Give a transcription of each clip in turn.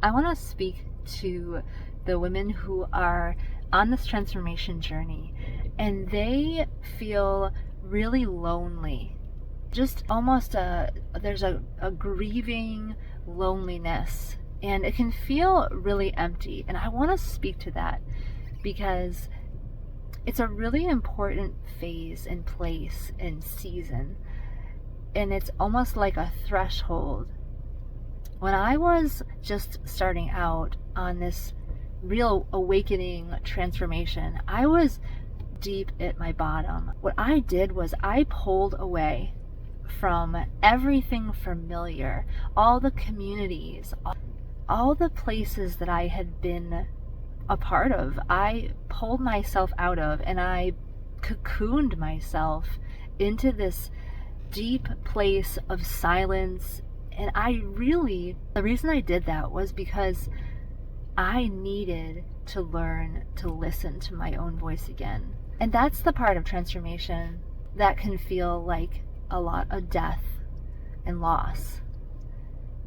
I want to speak to the women who are on this transformation journey and they feel really lonely. Just almost there's a grieving loneliness, and it can feel really empty. And I want to speak to that because it's a really important phase and place and season. And it's almost like a threshold. When I was just starting out on this real awakening transformation, I was deep at my bottom. What I did was I pulled away from everything familiar, all the communities, all the places that I had been a part of. I pulled myself out of, and I cocooned myself into this deep place of silence. And the reason I did that was because I needed to learn to listen to my own voice again. And that's the part of transformation that can feel like a lot of death and loss.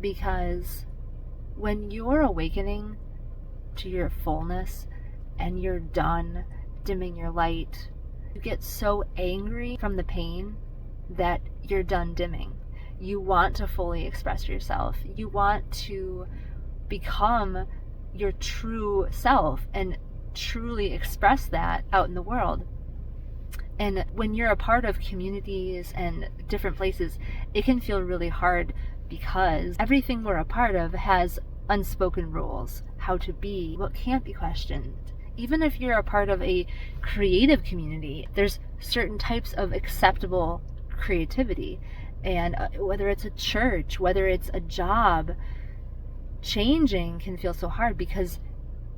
Because when you're awakening to your fullness and you're done dimming your light, you get so angry from the pain that you're done dimming. You want to fully express yourself. You want to become your true self and truly express that out in the world. And when you're a part of communities and different places, it can feel really hard because everything we're a part of has unspoken rules, how to be, what can't be questioned. Even if you're a part of a creative community, there's certain types of acceptable creativity. And whether it's a church, whether it's a job, changing can feel so hard because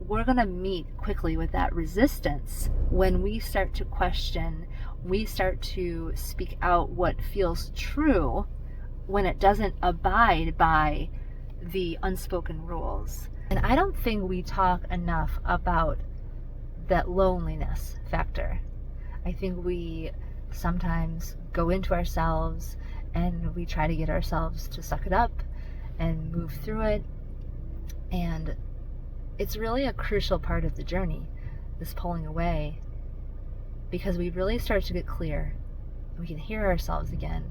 we're going to meet quickly with that resistance when we start to question, we start to speak out what feels true when it doesn't abide by the unspoken rules. And I don't think we talk enough about that loneliness factor. I think we sometimes go into ourselves and we try to get ourselves to suck it up and move through it. And it's really a crucial part of the journey, this pulling away, because we really start to get clear. We can hear ourselves again.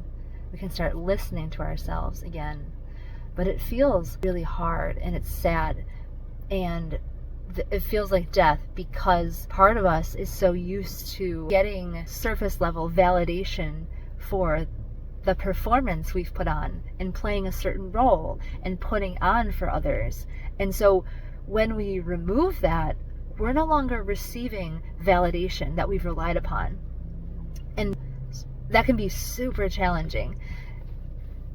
We can start listening to ourselves again. But it feels really hard and it's sad. And it feels like death because part of us is so used to getting surface level validation for the performance we've put on and playing a certain role and putting on for others. And so when we remove that, we're no longer receiving validation that we've relied upon. And that can be super challenging.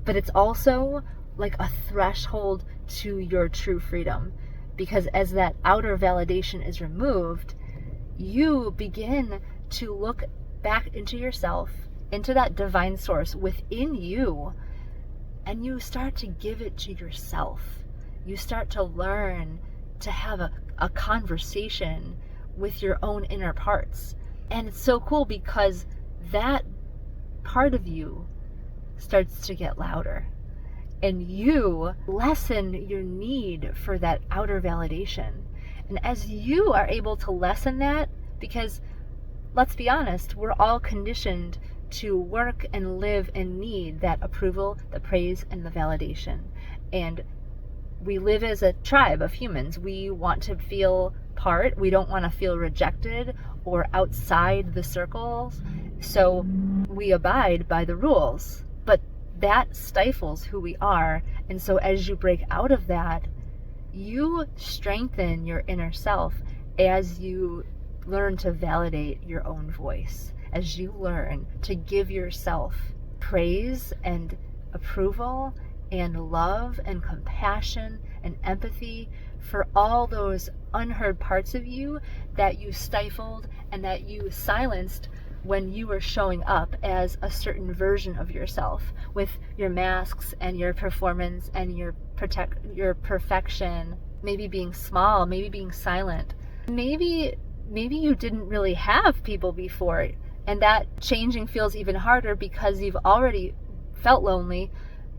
But it's also like a threshold to your true freedom. Because as that outer validation is removed, you begin to look back into yourself, into that divine source within you, and you start to give it to yourself. You start to learn to have a conversation with your own inner parts. And it's so cool because that part of you starts to get louder. And you lessen your need for that outer validation. And as you are able to lessen that, because let's be honest, we're all conditioned to work and live and need that approval, the praise, and the validation. And we live as a tribe of humans. We want to feel part. We don't want to feel rejected or outside the circles. So we abide by the rules. But that stifles who we are. And so as you break out of that, you strengthen your inner self as you learn to validate your own voice, as you learn to give yourself praise and approval and love and compassion and empathy for all those unheard parts of you that you stifled and that you silenced when you were showing up as a certain version of yourself with your masks and your performance and your perfection, maybe being small, maybe being silent. Maybe you didn't really have people before, and that changing feels even harder because you've already felt lonely,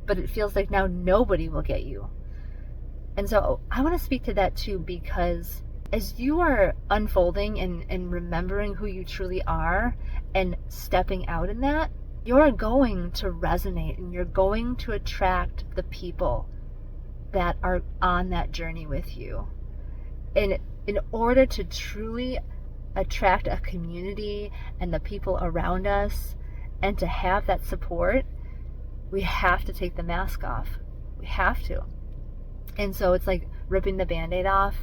but it feels like now nobody will get you. And so I want to speak to that too, because as you are unfolding and remembering who you truly are and stepping out in that, you're going to resonate and you're going to attract the people that are on that journey with you. And in order to truly attract a community and the people around us and to have that support, we have to take the mask off. We have to. And so it's like ripping the Band-Aid off.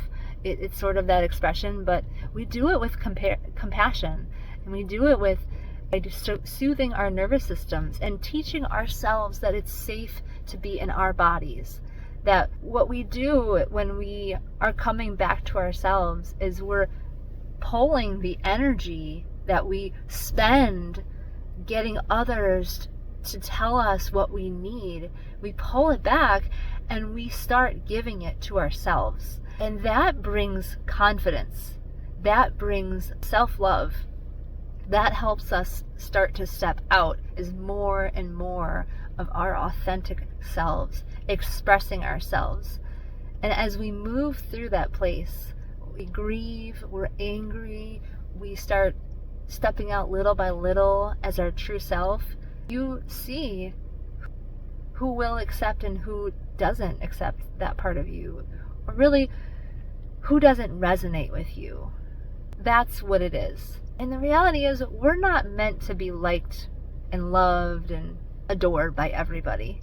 It's sort of that expression, but we do it with compassion, and we do it with soothing our nervous systems and teaching ourselves that it's safe to be in our bodies. That what we do when we are coming back to ourselves is we're pulling the energy that we spend getting others to tell us what we need. We pull it back and we start giving it to ourselves. And that brings confidence. That brings self-love. That helps us start to step out as more and more of our authentic selves, expressing ourselves. And as we move through that place, we grieve, we're angry, we start stepping out little by little as our true self. You see who will accept and who doesn't accept that part of you, or really who doesn't resonate with you. That's what it is. And the reality is, we're not meant to be liked and loved and adored by everybody.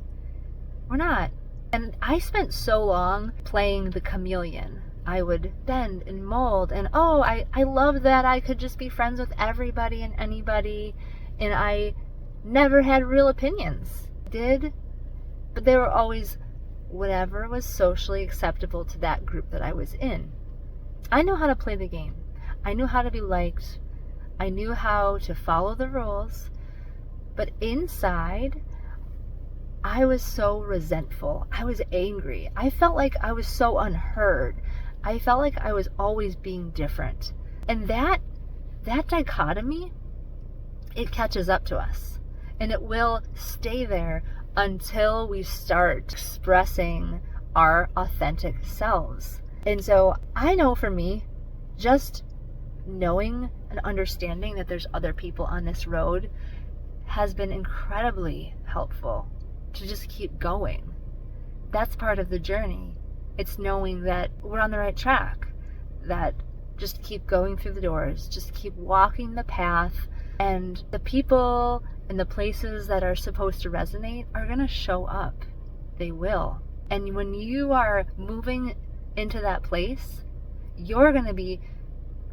We're not. And I spent so long playing the chameleon. I would bend and mold, and I love that I could just be friends with everybody and anybody, and I never had real opinions. Did, but they were always whatever was socially acceptable to that group that I was in. I knew how to play the game. I knew how to be liked. I knew how to follow the rules. But inside, I was so resentful. I was angry. I felt like I was so unheard. I felt like I was always being different. And that dichotomy, it catches up to us. And it will stay there until we start expressing our authentic selves. And so I know for me, just knowing and understanding that there's other people on this road has been incredibly helpful to just keep going. That's part of the journey. It's knowing that we're on the right track, that just keep going through the doors, just keep walking the path, and the people and the places that are supposed to resonate are going to show up. They will. And when you are moving into that place, you're going to be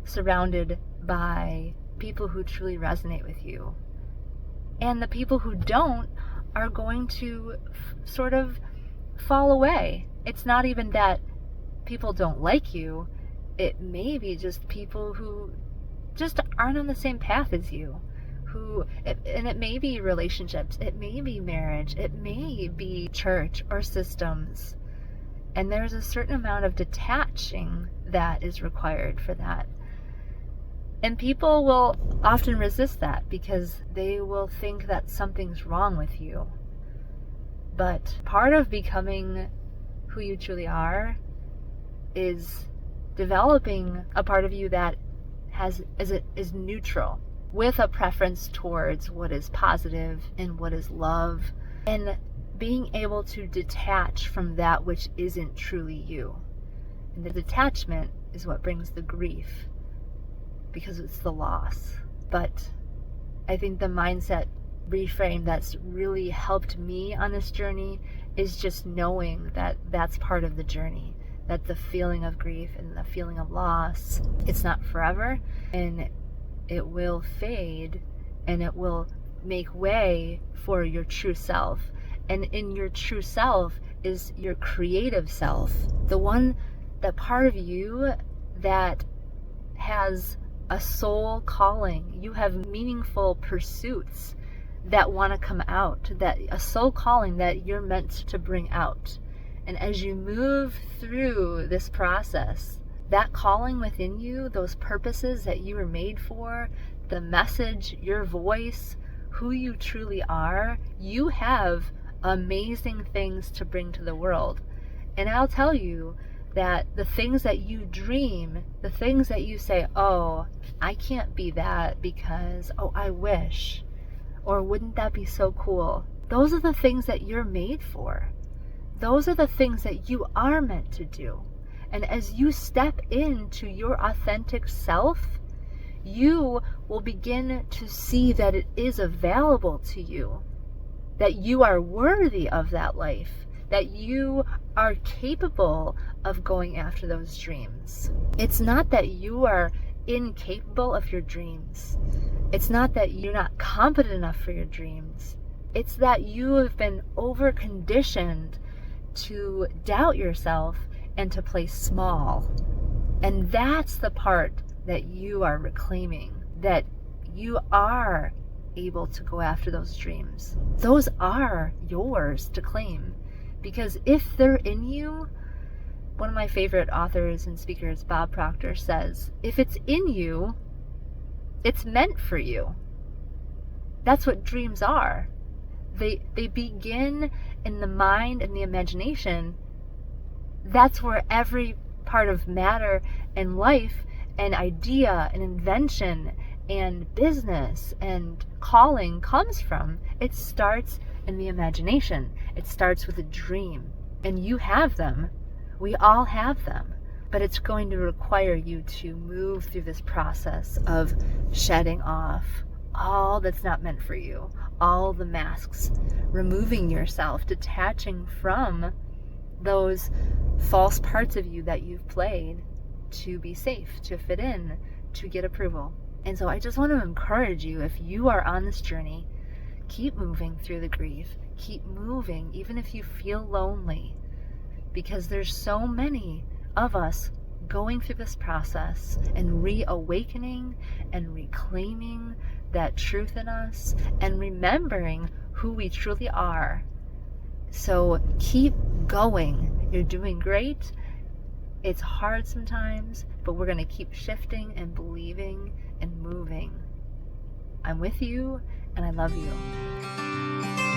surrounded by people who truly resonate with you. And the people who don't are going to sort of fall away. It's not even that people don't like you. It may be just people who just aren't on the same path as you. And it may be relationships, it may be marriage, it may be church or systems. And there's a certain amount of detaching that is required for that. And people will often resist that because they will think that something's wrong with you. But part of becoming who you truly are is developing a part of you that is neutral, with a preference towards what is positive and what is love, and being able to detach from that which isn't truly you. And the detachment is what brings the grief, because it's the loss. But I think the mindset reframe that's really helped me on this journey is just knowing that that's part of the journey, that the feeling of grief and the feeling of loss, it's not forever, and it will fade, and it will make way for your true self. And in your true self is your creative self, the part of you that has a soul calling. You have meaningful pursuits that want to come out, that a soul calling that you're meant to bring out. And as you move through this process, that calling within you, those purposes that you were made for, the message, your voice, who you truly are, you have amazing things to bring to the world. And I'll tell you that the things that you dream, the things that you say, oh, I can't be that because, oh, I wish, or wouldn't that be so cool? Those are the things that you're made for. Those are the things that you are meant to do. And as you step into your authentic self, you will begin to see that it is available to you, that you are worthy of that life, that you are capable of going after those dreams. It's not that you are incapable of your dreams. It's not that you're not competent enough for your dreams. It's that you have been over-conditioned to doubt yourself and to play small. And that's the part that you are reclaiming, that you are able to go after those dreams. Those are yours to claim. Because if they're in you, one of my favorite authors and speakers, Bob Proctor, says, if it's in you, it's meant for you. That's what dreams are. They begin in the mind and the imagination. That's where every part of matter and life and idea and invention and business and calling comes from. It starts in the imagination. It starts with a dream. And you have them. We all have them. But it's going to require you to move through this process of shedding off all that's not meant for you, all the masks, removing yourself, detaching from those false parts of you that you've played to be safe, to fit in, to get approval. And so I just want to encourage you, if you are on this journey, keep moving through the grief. Keep moving, even if you feel lonely, because there's so many of us going through this process and reawakening and reclaiming that truth in us and remembering who we truly are. So keep going. You're doing great. It's hard sometimes, but we're going to keep shifting and believing and moving. I'm with you, and I love you.